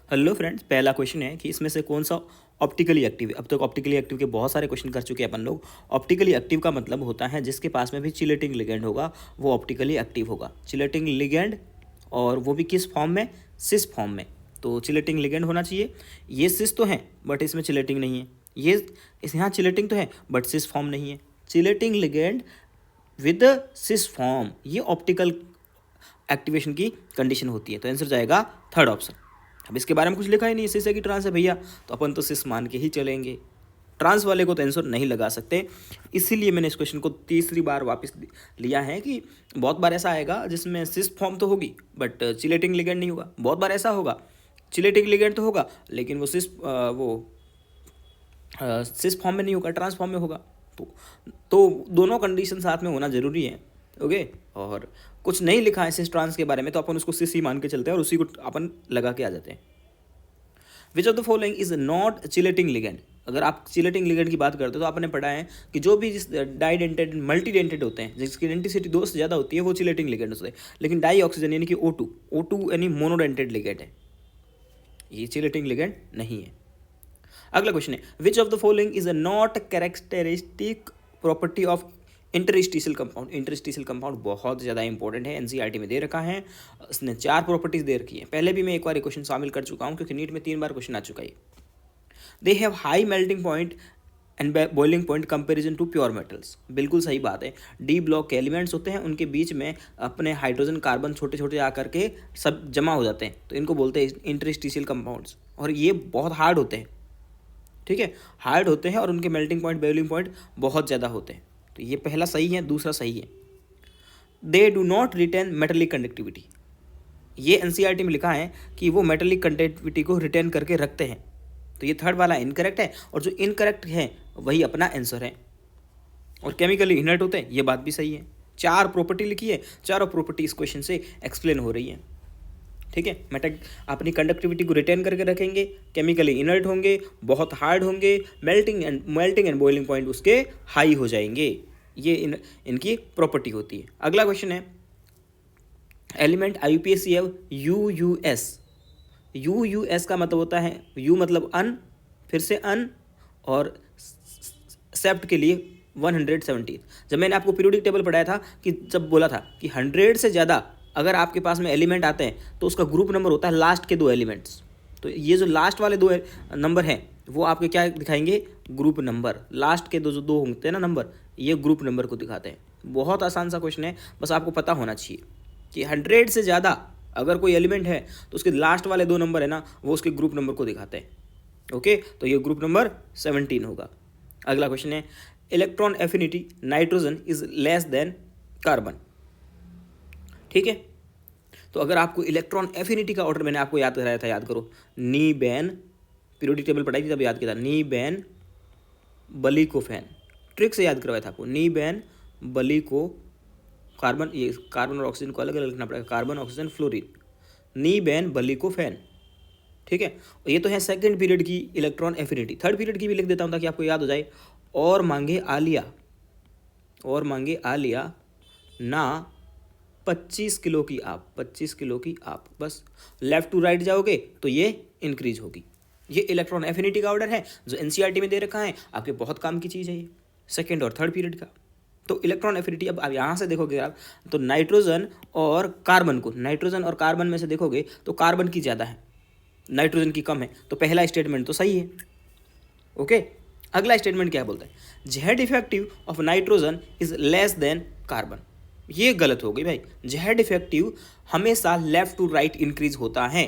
Hello friends, पहला question है कि इसमें से कौन सा ऑप्टिकली एक्टिव है। अब तक ऑप्टिकली एक्टिव के बहुत सारे क्वेश्चन कर चुके हैं अपन लोग। ऑप्टिकली एक्टिव का मतलब होता है जिसके पास में भी चिलेटिंग लिगेंड होगा वो ऑप्टिकली एक्टिव होगा। चिलेटिंग लिगेंड, और वो भी किस फॉर्म में? सिस फॉर्म में। तो चिलेटिंग लिगेंड होना चाहिए। ये सिस तो है बट इसमें चिलेटिंग नहीं है। ये इस यहाँ चिलेटिंग तो है बट सिस फॉर्म नहीं है। Chelating ligand with cis form, ये ऑप्टिकल एक्टिवेशन की कंडीशन होती है। तो आंसर जाएगा थर्ड ऑप्शन। अब इसके बारे में कुछ लिखा ही नहीं, सिस है कि ट्रांस है भैया, तो अपन तो सिस मान के ही चलेंगे। ट्रांस वाले को तो आंसर नहीं लगा सकते, इसीलिए मैंने इस क्वेश्चन को तीसरी बार वापस लिया है कि बहुत बार ऐसा आएगा जिसमें सिस फॉर्म तो होगी बट चिलेटिंग लिगेंड नहीं होगा। बहुत बार ऐसा होगा चिलेटिंग लिगेंड तो होगा लेकिन वो सिस फॉर्म में नहीं होगा, ट्रांस फॉर्म में होगा। तो दोनों कंडीशन साथ में होना जरूरी है। ओके, और कुछ नहीं लिखा है सिस ट्रांस के बारे में तो अपन उसको सिस ही मान के चलते हैं और उसी को अपन लगा के आ जाते हैं। Which of the following is not chelating ligand. अगर आप चिलेटिंग लिगेंड की बात करते हो तो आपने पढ़ा है कि जो भी जिस डाइडेंटेड मल्टीडेंटेड होते हैं जिसकी डेंटिसिटी 2 से ज़्यादा होती है वो चिलेटिंग लिगेंड होते हैं। लेकिन डाई ऑक्सीजन यानी कि O2 यानी मोनोडेंटेड लिगेंड है, ये चिलेटिंग लिगेंड नहीं है। अगला क्वेश्चन है which of the following is a not characteristic property of interstitial compound. Interstitial compound बहुत ज़्यादा इंपॉर्टेंट है, एनसीईआरटी में दे रखा है। इसने 4 प्रॉपर्टीज दे रखी है। पहले भी मैं एक बार क्वेश्चन शामिल कर चुका हूँ क्योंकि नीट में 3 बार क्वेश्चन आ चुका है। They have high melting point and boiling point comparison to pure metals. बिल्कुल सही बात है। डी ब्लॉक के एलिमेंट्स होते हैं, उनके बीच में अपने हाइड्रोजन कार्बन छोटे छोटे आकर के सब जमा हो जाते हैं, तो इनको बोलते हैं इंटरस्टिशियल कंपाउंड्स। और ये बहुत हार्ड होते हैं, ठीक है, हार्ड होते हैं और उनके मेल्टिंग पॉइंट बॉइलिंग पॉइंट बहुत ज़्यादा होते हैं। तो ये पहला सही है, दूसरा सही है। They do not retain metallic conductivity. ये एनसीईआरटी में लिखा है कि वो मेटेलिक कंडक्टिविटी को रिटेन करके रखते हैं, तो ये थर्ड वाला इनकरेक्ट है और जो इनकरेक्ट है वही अपना आंसर है। और केमिकली इनर्ट होते हैं, ये बात भी सही है। 4 प्रॉपर्टी लिखी है, चारों प्रॉपर्टी इस क्वेश्चन से एक्सप्लेन हो रही है, ठीक है। मेटल अपनी कंडक्टिविटी को रिटेन करके रखेंगे, केमिकली इनर्ट होंगे, बहुत हार्ड होंगे, मेल्टिंग एंड बॉइलिंग पॉइंट उसके हाई हो जाएंगे। ये इनकी प्रॉपर्टी होती है। अगला क्वेश्चन है एलिमेंट IUPAC UUS। UUS का मतलब होता है U मतलब अन, फिर से अन, और सेप्ट के लिए 170। जब मैंने आपको पीरियोडिक टेबल पढ़ाया था कि जब बोला था कि 100 से ज़्यादा अगर आपके पास में एलिमेंट आते हैं तो उसका ग्रुप नंबर होता है लास्ट के 2 एलिमेंट्स। तो ये जो लास्ट वाले 2 नंबर हैं वो आपके क्या दिखाएंगे? Group number. लास्ट के जो 2 होते हैं ना नंबर, ये ग्रुप नंबर को दिखाते हैं। बहुत आसान सा क्वेश्चन है, बस आपको पता होना चाहिए कि 100 से ज़्यादा अगर कोई एलिमेंट है तो उसके लास्ट वाले 2 नंबर है ना वो उसके ग्रुप नंबर को दिखाते हैं। ओके, तो ये ग्रुप नंबर 17 होगा। अगला क्वेश्चन है electron affinity nitrogen is less than carbon, ठीक है। तो अगर आपको इलेक्ट्रॉन एफिनिटी का ऑर्डर मैंने आपको याद कराया था, याद करो, नी बैन, पीरियोडिक टेबल पढ़ाई थी तब याद किया था, नी बैन बलिकोफेन, ट्रिक से याद करवाया था आपको, नी बैन बलिको कार्बन, ये कार्बन और ऑक्सीजन को अलग अलग लिखना पड़ेगा, कार्बन ऑक्सीजन फ्लोरीन, नी बैन बलिकोफेन, ठीक है। और ये तो है सेकंड पीरियड की इलेक्ट्रॉन एफिनिटी। थर्ड पीरियड की भी लिख देता हूँ ताकि आपको याद हो जाए। और मांगे आलिया, और मांगे आलिया ना 25 किलो की आप, 25 किलो की आप, बस लेफ्ट टू राइट जाओगे तो ये इंक्रीज होगी। ये इलेक्ट्रॉन एफिनिटी का ऑर्डर है जो एनसीईआरटी में दे रखा है, आपके बहुत काम की चीज़ है ये, सेकेंड और थर्ड पीरियड का। तो इलेक्ट्रॉन एफिनिटी अब यहाँ से देखोगे आप तो नाइट्रोजन और कार्बन को, नाइट्रोजन और कार्बन में से देखोगे तो कार्बन की ज़्यादा है, नाइट्रोजन की कम है। तो पहला स्टेटमेंट तो सही है। ओके, अगला स्टेटमेंट क्या बोलता है? Z effective of nitrogen is less than carbon. ये गलत हो गई भाई। जेड इफेक्टिव हमेशा लेफ्ट टू राइट इंक्रीज होता है,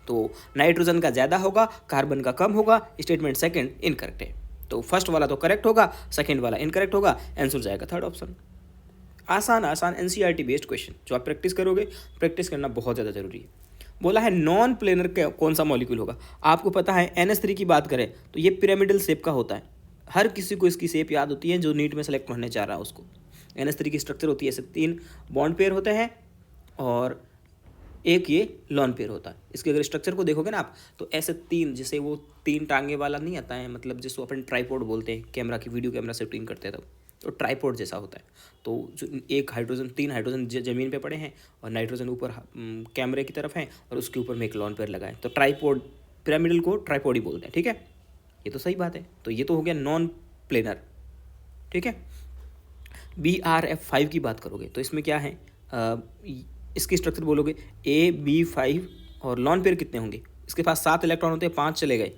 तो नाइट्रोजन का ज़्यादा होगा, कार्बन का कम होगा। स्टेटमेंट सेकंड इनकरेक्ट है। तो फर्स्ट वाला तो करेक्ट होगा, सेकंड वाला इनकरेक्ट होगा। आंसर जाएगा थर्ड ऑप्शन। आसान आसान एनसीईआरटी बेस्ड क्वेश्चन जो आप प्रैक्टिस करोगे, प्रैक्टिस करना बहुत ज़्यादा जरूरी है। बोला है नॉन प्लेनर का कौन सा मॉलिक्यूल होगा? आपको पता है NH3 की बात करें तो ये पिरामिडल शेप का होता है। हर किसी को इसकी शेप याद होती है जो नीट में सेलेक्ट होने जा रहा है उसको। NH3 की स्ट्रक्चर होती है ऐसे 3 बॉन्ड पेयर होते हैं और एक ये लॉन पेयर होता है। इसके अगर स्ट्रक्चर को देखोगे ना आप तो ऐसे 3, जैसे वो 3 टांगे वाला नहीं आता है, मतलब जिसको अपन ट्राइपॉड बोलते हैं, कैमरा की वीडियो कैमरा से शूटिंग करते हैं तब, तो ट्राइपॉड जैसा होता है। तो जो एक हाइड्रोजन, 3 हाइड्रोजन ज़मीन पे पड़े हैं और नाइट्रोजन ऊपर कैमरे की तरफ है और उसके ऊपर में एक लॉन पेयर लगा है, तो ट्राइपॉड, पिरामिडल को ट्राइपॉड ही बोलते हैं, ठीक है। ये तो सही बात है। तो ये तो हो गया नॉन प्लेनर, ठीक है। BRF5 की बात करोगे तो इसमें क्या है, इसकी स्ट्रक्चर बोलोगे AB5 और लॉन पेयर कितने होंगे, इसके पास 7 इलेक्ट्रॉन होते हैं, 5 चले गए,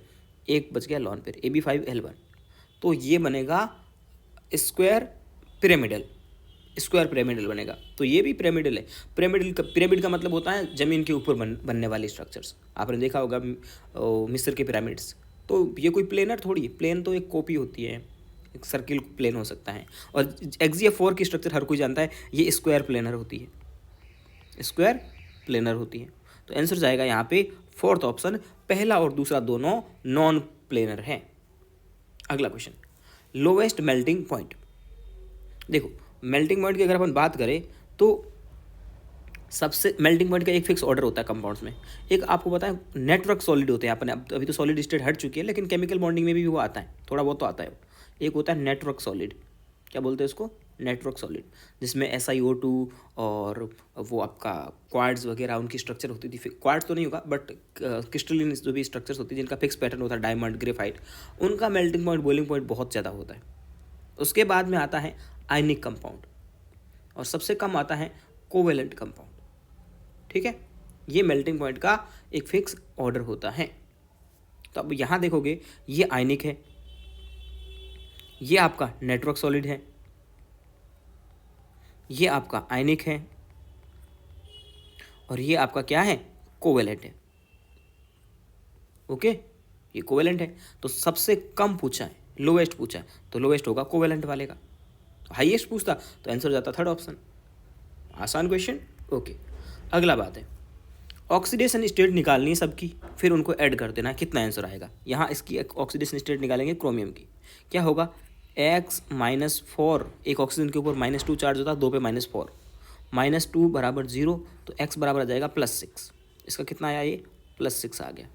1 बच गया लॉन पेयर, AB5L1। तो ये बनेगा स्क्वायर पिरामिडल, स्क्वायर पिरामिडल बनेगा। तो ये भी पिरामिडल है। पिरामिड का मतलब होता है ज़मीन के ऊपर बनने वाली स्ट्रक्चर्स। आपने देखा होगा मिस्र के पिरामिड्स। तो ये कोई प्लेनर थोड़ी, प्लेन तो एक कॉपी होती है, एक सर्किल प्लेन हो सकता है। और XGF4 की स्ट्रक्चर हर कोई जानता है, ये स्क्वायर प्लेनर होती है, स्क्वायर प्लेनर होती है। तो आंसर जाएगा यहाँ पे फोर्थ ऑप्शन, पहला और दूसरा दोनों नॉन प्लेनर हैं। अगला क्वेश्चन, लोवेस्ट मेल्टिंग पॉइंट। देखो मेल्टिंग पॉइंट की अगर अपन बात करें तो सबसे मेल्टिंग पॉइंट का एक फिक्स ऑर्डर होता है कंपाउंड्स में। एक आपको पता है नेटवर्क सॉलिड होते हैं, अपने अभी तो सॉलिड स्टेट हट चुकी है, लेकिन केमिकल बॉन्डिंग में भी वो आता है, थोड़ा बहुत तो आता है। एक होता है नेटवर्क सॉलिड, क्या बोलते हैं उसको, नेटवर्क सॉलिड, जिसमें SiO2 और वो आपका क्वार्ट्ज वगैरह उनकी स्ट्रक्चर होती थी। क्वार्ट्ज तो नहीं होगा बट क्रिस्टलिन जो भी स्ट्रक्चर्स होती है जिनका फिक्स पैटर्न होता है, डायमंड, ग्रेफाइट, उनका मेल्टिंग पॉइंट, बॉइलिंग पॉइंट बहुत ज़्यादा होता है। उसके बाद में आता है आयनिक कंपाउंड और सबसे कम आता है कोवेलेंट कंपाउंड, ठीक है। ये मेल्टिंग पॉइंट का एक फिक्स ऑर्डर होता है। तो अब यहाँ देखोगे ये आयनिक है, ये आपका नेटवर्क सॉलिड है, ये आपका आयनिक है और ये आपका क्या है, कोवेलेंट है। ओके, ये कोवेलेंट है। तो सबसे कम पूछा है, लोवेस्ट पूछा है, तो लोवेस्ट होगा कोवेलेंट वाले का। हाईएस्ट पूछता तो आंसर जाता थर्ड ऑप्शन। आसान क्वेश्चन। ओके, अगला बात है, ऑक्सीडेशन स्टेट निकालनी है सबकी, फिर उनको ऐड कर देना, कितना आंसर आएगा। यहाँ इसकी ऑक्सीडेशन स्टेट निकालेंगे क्रोमियम की, क्या होगा, X-4, एक ऑक्सीजन के ऊपर -2 चार्ज होता है, 2 पे -4, -2 बराबर 0, तो X बराबर आ जाएगा +6। इसका कितना आया, ये +6 आ गया।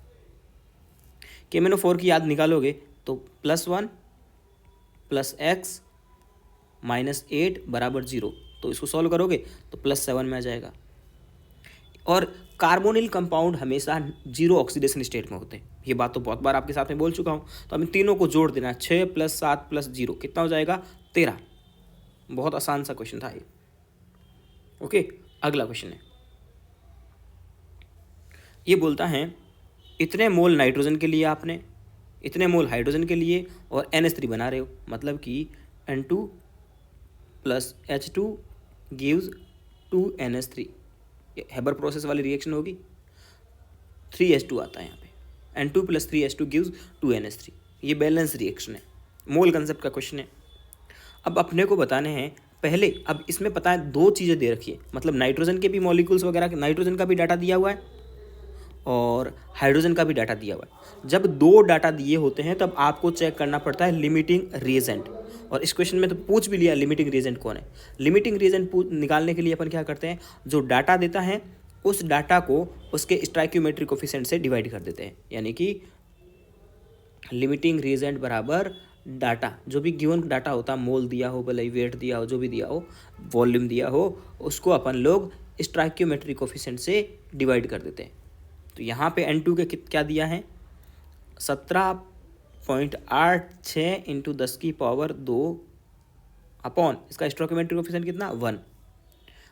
KMnO4 की याद निकालोगे तो +1 + X -8 बराबर 0, तो इसको सॉल्व करोगे तो +7 में आ जाएगा। और कार्बोनिल कंपाउंड हमेशा 0 ऑक्सीडेशन स्टेट में होते हैं, ये बात तो बहुत बार आपके साथ में बोल चुका हूँ। तो अब इन तीनों को जोड़ देना, 6 + 7 + 0 कितना हो जाएगा, 13। बहुत आसान सा क्वेश्चन था ये। ओके, अगला क्वेश्चन है, ये बोलता है इतने मोल नाइट्रोजन के लिए आपने, इतने मोल हाइड्रोजन के लिए और NH3 बना रहे हो, मतलब कि N2 + H2 gives 2NH3। Haber process वाली रिएक्शन होगी, 3H2 आता है यहाँ पे, N2 + 3H2 गिव्स 2NH3। ये बैलेंस रिएक्शन है, मोल कंसेप्ट का क्वेश्चन है। अब अपने को बताने हैं पहले, अब इसमें पता है 2 चीज़ें दे रखी है, मतलब नाइट्रोजन के भी मॉलिक्यूल्स वगैरह, नाइट्रोजन का भी डाटा दिया हुआ है और हाइड्रोजन का भी डाटा दिया हुआ है। जब 2 डाटा दिए होते हैं तब आपको चेक करना पड़ता है लिमिटिंग रिएजेंट। और इस क्वेश्चन में तो पूछ भी लिया लिमिटिंग रिएजेंट कौन है। लिमिटिंग रिएजेंट निकालने के लिए अपन क्या करते हैं, जो डाटा देता है उस डाटा को उसके स्टोइकियोमेट्रिक कोफिशिएंट से डिवाइड कर देते हैं, यानी कि लिमिटिंग रिएजेंट बराबर डाटा, जो भी गिवन डाटा होता है, मोल दिया हो, भले वेट दिया हो, जो भी दिया हो, वॉल्यूम दिया हो, उसको अपन लोग स्टोइकियोमेट्रिक कोफिशिएंट से डिवाइड कर देते हैं। तो यहाँ पे N2 के क्या दिया है, 17.86 × 10⁻² अपॉन इसका स्टोइकियोमेट्रिक कोफिशिएंट कितना, 1।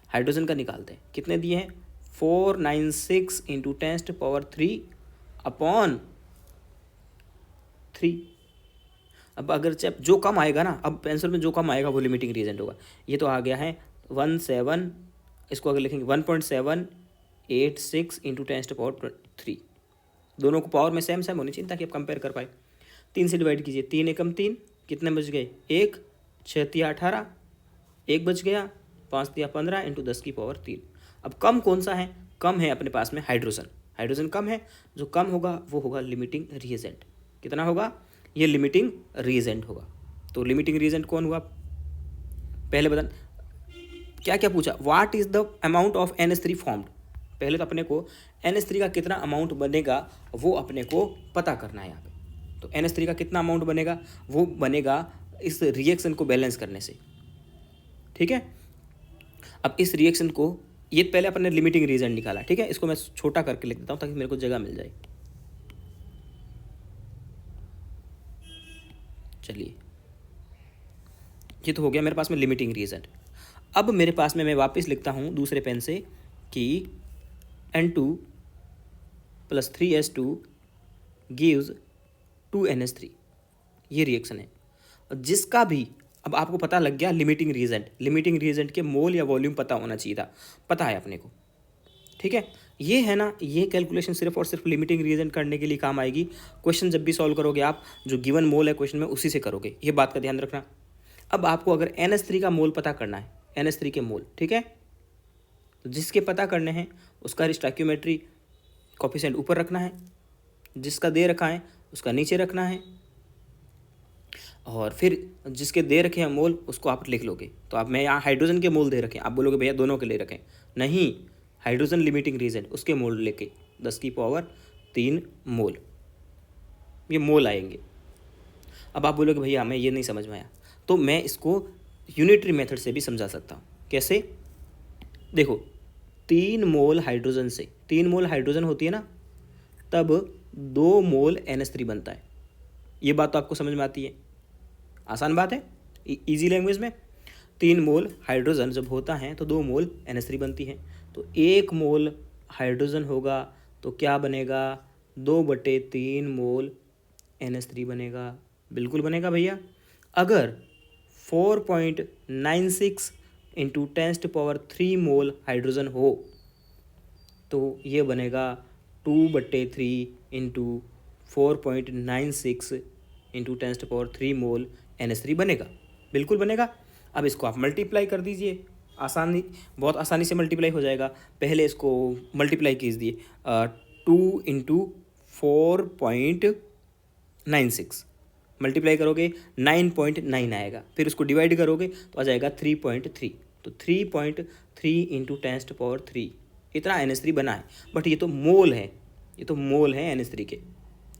हाइड्रोजन का निकालते हैं, कितने दिए हैं, 496 × 10⁻³ अपॉन 3। अब अगर जो कम आएगा ना, अब आंसर में जो कम आएगा वो लिमिटिंग रिएजेंट होगा। ये तो आ गया है 17, इसको अगर लिखेंगे 1.786 × 10⁻³ दोनों को पावर में सेम होनी चाहिए ताकि आप कंपेयर कर पाए। 3 से डिवाइड कीजिए, 3 एकम 3, कितने बच गए, 1, 6 × 18, 1 बच गया, 5 × 15 × 10⁻³ अब कम कौन सा है, कम है अपने पास में हाइड्रोजन, हाइड्रोजन कम है, जो कम होगा वो होगा लिमिटिंग रिएजेंट। कितना होगा, ये लिमिटिंग रिएजेंट होगा। तो लिमिटिंग रिएजेंट कौन हुआ, पहले बता क्या क्या पूछा, what is the amount of NH3 formed. पहले तो अपने को NH3 का कितना अमाउंट बनेगा वो अपने को पता करना है यहाँ पे। तो NH3 का कितना अमाउंट बनेगा, वो बनेगा इस रिएक्शन को बैलेंस करने से। ठीक है, अब इस रिएक्शन को, ये पहले अपन ने लिमिटिंग रीजन निकाला, ठीक है, इसको मैं छोटा करके लिख देता हूँ ताकि मेरे को जगह मिल जाए। चलिए, ये तो हो गया मेरे पास में लिमिटिंग रीजन। अब मेरे पास में मैं वापस लिखता हूँ दूसरे पेन से कि N2 + 3H2 gives 2NH3, ये रिएक्शन है जिसका भी, अब आपको पता लग गया लिमिटिंग रीजेंट के मोल या वॉल्यूम पता होना चाहिए था, पता है अपने को। ठीक है, ये है ना, ये कैलकुलेशन सिर्फ और सिर्फ लिमिटिंग रीजन करने के लिए काम आएगी। क्वेश्चन जब भी सॉल्व करोगे आप, जो गिवन मोल है क्वेश्चन में उसी से करोगे, ये बात का ध्यान रखना। अब आपको अगर NH3 का मोल पता करना है, NH3 के मोल, ठीक है, तो जिसके पता करने हैं उसका स्टोइकियोमेट्री कोफिशिएंट ऊपर रखना है, जिसका दे रखा है उसका नीचे रखना है, और फिर जिसके दे रखे हैं मोल उसको आप लिख लोगे। तो आप, मैं यहाँ हाइड्रोजन के मोल दे रखे हैं, आप बोलोगे भैया दोनों के ले रखें, नहीं, हाइड्रोजन लिमिटिंग रीजन उसके मोल लेके 10⁻³ मोल, ये मोल आएंगे। अब आप बोलोगे भैया हमें ये नहीं समझ में आया, तो मैं इसको यूनिटरी मेथड से भी समझा सकता हूँ। कैसे? देखो, 3 मोल हाइड्रोजन से, 3 मोल हाइड्रोजन होती है ना, तब 2 मोल NH3 बनता है। ये बात तो आपको समझ में आती है, आसान बात है, इजी लैंग्वेज में। 3 मोल हाइड्रोजन जब होता है तो 2 मोल NH3 बनती है, तो 1 मोल हाइड्रोजन होगा तो क्या बनेगा, 2/3 मोल NH3 बनेगा। बिल्कुल बनेगा भैया। अगर 4.96 × 10⁻³ मोल हाइड्रोजन हो तो ये बनेगा 2/3 × 4.96 × 10⁻³ मोल NH3 बनेगा, बिल्कुल बनेगा। अब इसको आप मल्टीप्लाई कर दीजिए, आसानी, बहुत आसानी से मल्टीप्लाई हो जाएगा। पहले इसको मल्टीप्लाई कीजिए, 2 × 4.96 मल्टीप्लाई करोगे 9.9 आएगा, फिर उसको डिवाइड करोगे तो आ जाएगा 3.3, तो 3.3 × 10⁻³ इतना NH3 बना है। बट ये तो मोल है, ये तो मोल है NH3 के।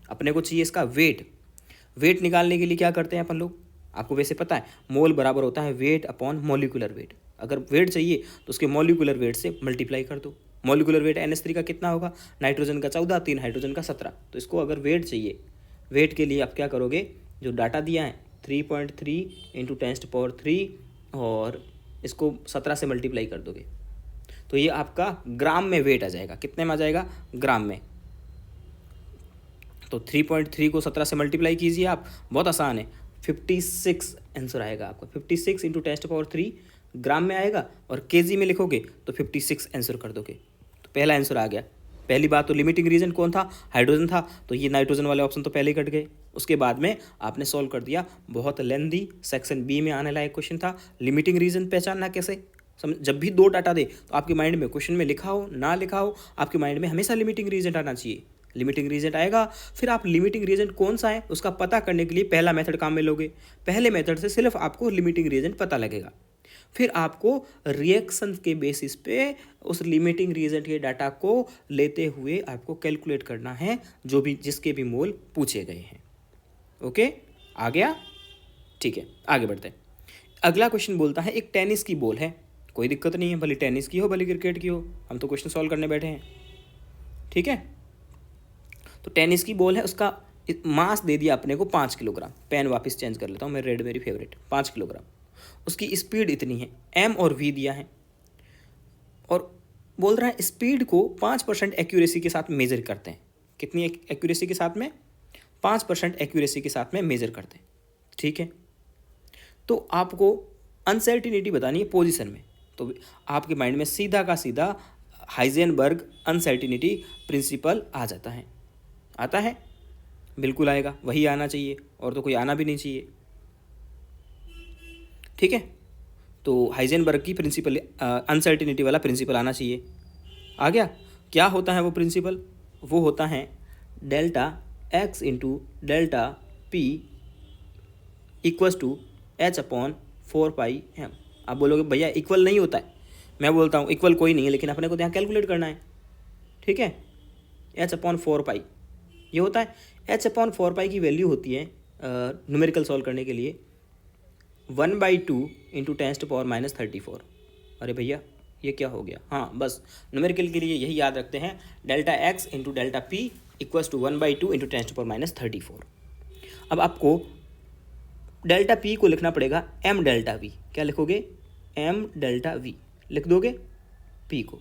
अपने को चाहिए इसका वेट निकालने के लिए क्या करते हैं अपन लोग, आपको वैसे पता है, मोल बराबर होता है वेट अपॉन मॉलिक्यूलर वेट। अगर वेट चाहिए तो उसके मॉलिक्यूलर वेट से मल्टीप्लाई कर दो। मॉलिक्यूलर वेट NH3 का कितना होगा, नाइट्रोजन का 14, 3 हाइड्रोजन का 17। तो इसको अगर वेट चाहिए, वेट के लिए आप क्या करोगे, जो डाटा दिया है 3.3 × 10⁻³ और इसको 17 से मल्टीप्लाई कर दोगे तो ये आपका ग्राम में वेट आ जाएगा। कितने में आ जाएगा, ग्राम में। तो 3.3 को 17 से मल्टीप्लाई कीजिए आप, बहुत आसान है, 56 आंसर आएगा आपका। 56 × 10⁻³ ग्राम में आएगा, और केजी में लिखोगे तो 56 आंसर कर दोगे। तो पहला आंसर आ गया। पहली बात तो लिमिटिंग रीजन कौन था, हाइड्रोजन था, तो ये नाइट्रोजन वाले ऑप्शन तो पहले ही कट गए। उसके बाद में आपने सॉल्व कर दिया, बहुत लेंदी, सेक्शन बी में आने लायक क्वेश्चन था, लिमिटिंग रीजन पहचानना कैसे। जब भी 2 डाटा दे तो आपके माइंड में, क्वेश्चन में लिखा हो ना लिखा हो, आपके माइंड में हमेशा लिमिटिंग रीजन आना चाहिए। लिमिटिंग रीजन आएगा, फिर आप लिमिटिंग रीजन कौन सा है उसका पता करने के लिए पहला मेथड काम में लोगे। पहले मेथड से सिर्फ आपको लिमिटिंग रीजन पता लगेगा, फिर आपको रिएक्शन के बेसिस पे उस लिमिटिंग रीजन के डाटा को लेते हुए आपको कैलकुलेट करना है, जो भी जिसके भी मोल पूछे गए हैं। ओके, आ गया, ठीक है, आगे बढ़ते हैं। अगला क्वेश्चन बोलता है, एक टेनिस की बॉल है, कोई दिक्कत नहीं है, भले टेनिस की हो भले क्रिकेट की हो, हम तो क्वेश्चन सॉल्व करने बैठे हैं। ठीक है, तो टेनिस की बॉल है, उसका मास दे दिया अपने को 5 किलोग्राम। पेन वापस चेंज कर लेता हूँ मैं, रेड मेरी फेवरेट, 5 किलोग्राम। उसकी स्पीड इतनी है, m और v दिया है, और बोल रहा है स्पीड को 5% एक्यूरेसी के साथ मेजर करते हैं। कितनी एक्यूरेसी के साथ में, 5% एक्यूरेसी के साथ में मेजर करते हैं। ठीक है, तो आपको अनसर्टिनिटी बतानी है पोजीशन में, तो आपके माइंड में सीधा का सीधा हाइजेनबर्ग अनसर्टिनिटी प्रिंसिपल आ जाता है। आता है, बिल्कुल आएगा, वही आना चाहिए, और तो कोई आना भी नहीं चाहिए। ठीक है, तो हाइजेनबर्ग की प्रिंसिपल, अनसर्टिनिटी वाला प्रिंसिपल आना चाहिए। आ गया, क्या होता है वो प्रिंसिपल, वो होता है delta x × delta p = h/4πm। आप बोलोगे भैया इक्वल नहीं होता है, मैं बोलता हूँ इक्वल कोई नहीं है, लेकिन अपने को यहाँ कैलकुलेट करना है। ठीक है, h/4π ये होता है। h/4π की वैल्यू होती है न्यूमेरिकल सॉल्व करने के लिए 1/2 इंटू 10⁻⁻34। अरे भैया ये क्या हो गया? हाँ बस न्यूमेरिकल के लिए यही याद रखते हैं, delta x into delta p equals to 1/2 into 10⁻⁻34। अब आपको डेल्टा पी को लिखना पड़ेगा एम डेल्टा वी। क्या लिखोगे? एम डेल्टा वी लिख दोगे पी को।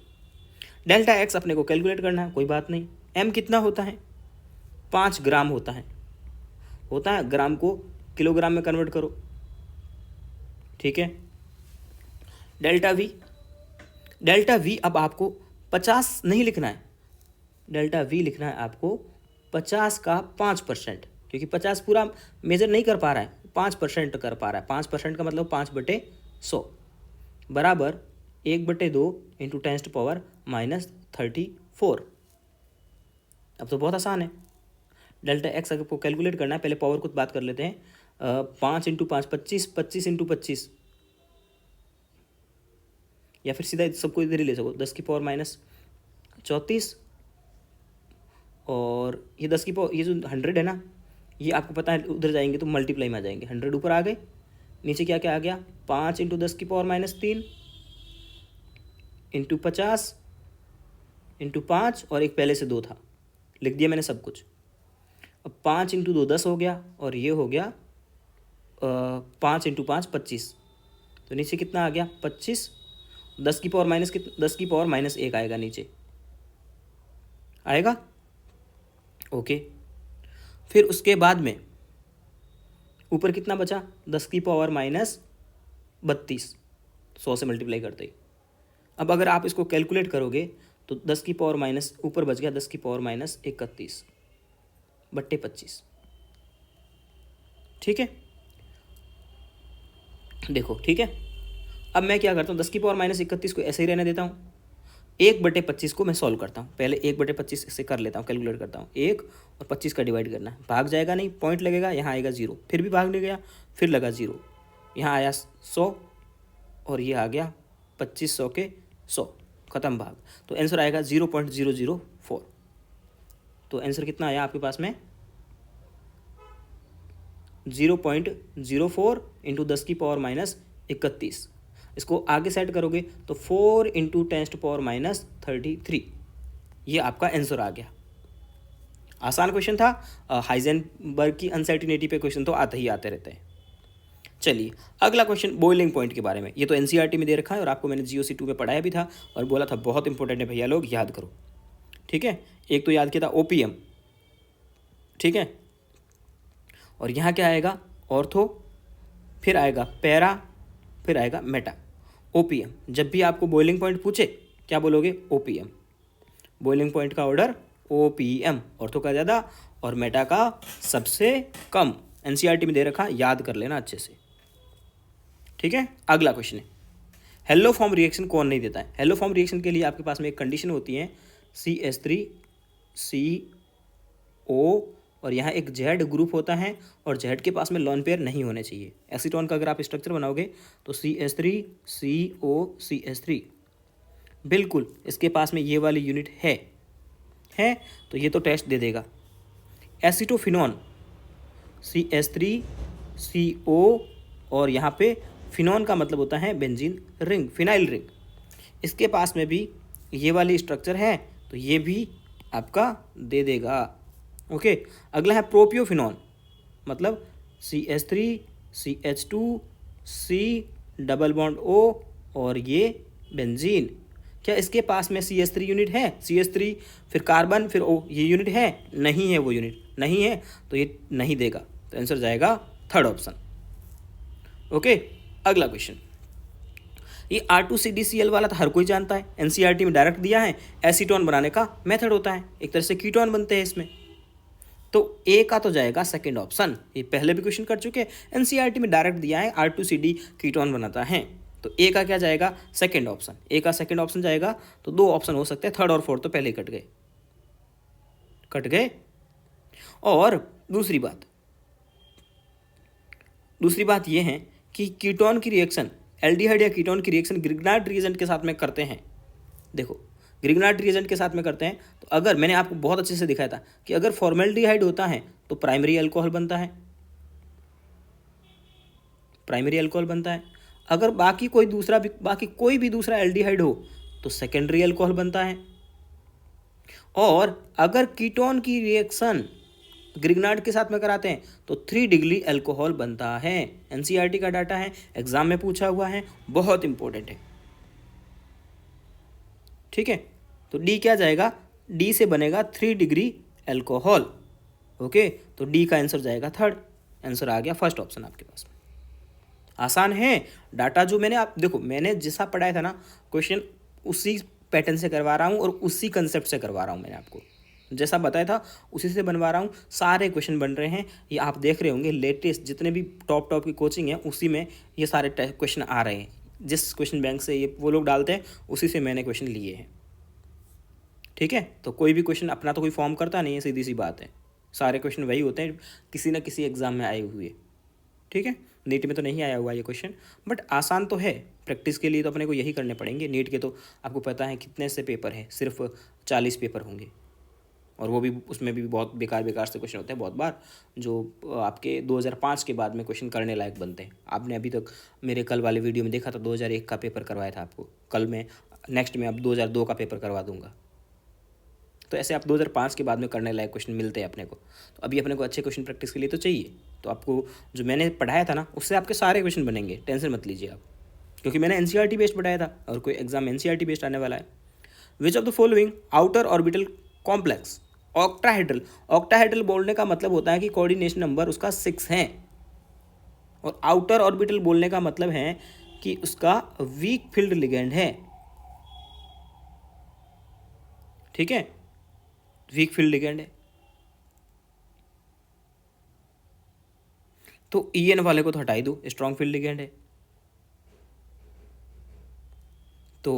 डेल्टा एक्स अपने को कैलकुलेट करना है, कोई बात नहीं। एम कितना होता है? 5 ग्राम होता है। ग्राम को किलोग्राम में कन्वर्ट करो, ठीक है। डेल्टा वी अब आपको 50 नहीं लिखना है, डेल्टा वी लिखना है आपको 50 का 5%, क्योंकि 50 पूरा मेजर नहीं कर पा रहा है, 5% कर पा रहा है। 5% का मतलब 5/100 बराबर 1/2 इंटू 10⁻⁻34। अब तो बहुत आसान है। डेल्टा एक्स अगर आपको कैलकुलेट करना है, पहले पावर को बात कर लेते हैं। 5 इंटू 5 25, 25 इंटू 25, या फिर सीधा सबको इधर ही ले सको, 10⁻⁻34। और ये 10 की पावर, ये जो 100 है ना, ये आपको पता है उधर जाएंगे तो मल्टीप्लाई में आ जाएंगे। 100 ऊपर आ गए, नीचे क्या क्या आ गया? 5 इंटू 10⁻⁻3 इंटू 50 इंटू 5, और एक पहले से 2 था, लिख दिया मैंने सब कुछ। अब 5 इंटू 2 10 हो गया, और ये हो गया 5 इंटू 5 25। तो नीचे कितना आ गया? 25। 10⁻⁻1 आएगा नीचे, आएगा, ओके। फिर उसके बाद में ऊपर कितना बचा? 10⁻32, 100 से मल्टीप्लाई करते ही। अब अगर आप इसको कैलकुलेट करोगे तो 10⁻, ऊपर बच गया 10⁻31/25, ठीक है। देखो ठीक है, अब मैं क्या करता हूँ, 10⁻31 को ऐसे ही रहने देता हूँ। 1/25 को मैं सॉल्व करता हूँ, पहले 1/25 से कर लेता हूँ, कैलकुलेट करता हूँ। 1 और 25 का डिवाइड करना है, भाग जाएगा नहीं, पॉइंट लगेगा, यहाँ आएगा 0, फिर भी भाग नहीं गया, फिर लगा 0, यहाँ आया 100, और ये आ गया 2500 के 100, ख़त्म भाग। तो आंसर आएगा 0.004। तो आंसर कितना आया आपके पास में? 0.04 इंटू 10⁻31। इसको आगे सेट करोगे तो 4 इंटू 10⁻33, ये आपका आंसर आ गया। आसान क्वेश्चन था। हाइजेनबर्ग की अनसर्टिनिटी पे क्वेश्चन तो आते ही आते रहते हैं। चलिए अगला क्वेश्चन बॉइलिंग पॉइंट के बारे में। ये तो एनसीईआरटी में दे रखा है और आपको मैंने GOC2 में पढ़ाया भी था और बोला था बहुत इंपॉर्टेंट है भैया, लोग याद करो, ठीक है। एक तो याद किया था OPM, ठीक है। और यहाँ क्या आएगा? ऑर्थो, फिर आएगा पैरा, फिर आएगा मेटा। OPM, जब भी आपको बॉइलिंग पॉइंट पूछे क्या बोलोगे? OPM। बॉइलिंग पॉइंट का ऑर्डर OPM, ऑर्थो का ज़्यादा और मेटा का सबसे कम। एनसीईआरटी में दे रखा, याद कर लेना अच्छे से, ठीक है। अगला क्वेश्चन है, हेलो फॉर्म रिएक्शन कौन नहीं देता है? हेलो फॉर्म रिएक्शन के लिए आपके पास में एक कंडीशन होती है, CH3CO, और यहाँ एक Z ग्रुप होता है और Z के पास में लॉन पेयर नहीं होने चाहिए। एसीटोन का अगर आप स्ट्रक्चर बनाओगे तो CH3CO CH3, बिल्कुल इसके पास में ये वाली यूनिट है तो ये तो टेस्ट दे देगा। एसिटोफिनॉन CH3CO, और यहाँ पे फिनॉन का मतलब होता है बेंजीन रिंग, फिनाइल रिंग। इसके पास में भी ये वाली स्ट्रक्चर है तो ये भी आपका दे देगा, ओके। अगला है प्रोपियोफिनॉन, मतलब CH3CH2C डबल बॉन्ड O, और ये बेंजीन। क्या इसके पास में CH3 यूनिट है? CH3 फिर कार्बन फिर O, ये यूनिट है? नहीं है, वो यूनिट नहीं है तो ये नहीं देगा। तो आंसर जाएगा थर्ड ऑप्शन, ओके। अगला क्वेश्चन, ये R2CDCl वाला तो हर कोई जानता है, एनसीईआरटी में डायरेक्ट दिया है। एसीटोन बनाने का मेथड होता है, एक तरह से कीटोन बनते हैं इसमें। तो ए का तो जाएगा सेकंड ऑप्शन, ये पहले भी क्वेश्चन कर चुके हैं, एनसीईआरटी में डायरेक्ट दिया है R2CD कीटोन बनाता है। तो ए का क्या जाएगा? Second option. ए का सेकंड ऑप्शन जाएगा, तो 2 ऑप्शन हो सकते हैं, थर्ड और फोर्थ तो पहले ही कट गए। और दूसरी बात ये है कि कीटोन की रिएक्शन, एल्डिहाइड या कीटोन की रिएक्शन ग्रिग्नार्ड रिएजेंट के साथ में करते हैं। देखो ग्रिग्नार्ड रिएजेंट के साथ में करते हैं, तो अगर मैंने आपको बहुत अच्छे से दिखाया था कि अगर फॉर्मेल्डिहाइड होता है तो प्राइमरी अल्कोहल बनता है, प्राइमरी अल्कोहल बनता है। अगर बाकी कोई भी दूसरा एल्डिहाइड हो तो सेकेंडरी अल्कोहल बनता है। और अगर कीटोन की रिएक्शन ग्रिग्नार्ड के साथ में कराते हैं तो 3 डिग्री अल्कोहल बनता है। एनसीईआरटी का डाटा है, एग्जाम में पूछा हुआ है, बहुत इंपॉर्टेंट है। ठीक है, तो डी क्या जाएगा, डी से बनेगा 3 डिग्री अल्कोहल। ओके, तो डी का आंसर जाएगा थर्ड। आंसर आ गया फर्स्ट ऑप्शन आपके पास। आसान है डाटा जो मैंने जैसा पढ़ाया था ना क्वेश्चन, उसी पैटर्न से करवा रहा हूँ और उसी कंसेप्ट से करवा रहा हूँ। मैंने आपको जैसा बताया था उसी से बनवा रहा हूँ। सारे क्वेश्चन बन रहे हैं, ये आप देख रहे होंगे लेटेस्ट जितने भी टॉप की कोचिंग है उसी में ये सारे क्वेश्चन आ रहे हैं। जिस क्वेश्चन बैंक से ये वो लोग डालते हैं उसी से मैंने क्वेश्चन लिए हैं। ठीक है, तो कोई भी क्वेश्चन अपना तो कोई फॉर्म करता नहीं है, सीधी सी बात है। सारे क्वेश्चन वही होते हैं किसी न किसी एग्जाम में आए हुए। ठीक है, नीट में तो नहीं आया हुआ ये क्वेश्चन, बट आसान तो है। प्रैक्टिस के लिए तो अपने को यही करने पड़ेंगे। नीट के तो आपको पता है कितने से पेपर है, सिर्फ 40 पेपर होंगे, और वो भी उसमें भी बहुत बेकार से क्वेश्चन होते हैं बहुत बार, जो आपके 2005 के बाद में क्वेश्चन करने लायक बनते हैं। आपने अभी तक मेरे कल वाले वीडियो में देखा था 2001 का पेपर करवाया था आपको। कल में नेक्स्ट में अब 2002 का पेपर करवा दूंगा। तो ऐसे आप 2005 के बाद में करने लायक क्वेश्चन मिलते हैं अपने को। तो अभी अपने को अच्छे क्वेश्चन प्रैक्टिस के लिए तो चाहिए। तो आपको जो मैंने पढ़ाया था ना उससे आपके सारे क्वेश्चन बनेंगे, टेंशन मत लीजिए आप, क्योंकि मैंने एनसीईआरटी बेस्ड पढ़ाया था और कोई एग्जाम एनसीईआरटी बेस्ड आने वाला है। Which of the following outer orbital complex octahedral बोलने का मतलब होता है कि कोऑर्डिनेशन नंबर उसका 6 है, और आउटर ऑर्बिटल बोलने का मतलब है कि उसका वीक फील्ड लिगेंड है। ठीक है, वीक फील्ड लिगेंड है। तो ईएन वाले को तो हटा ही दो, स्ट्रॉन्ग फील्ड लिगेंड है। तो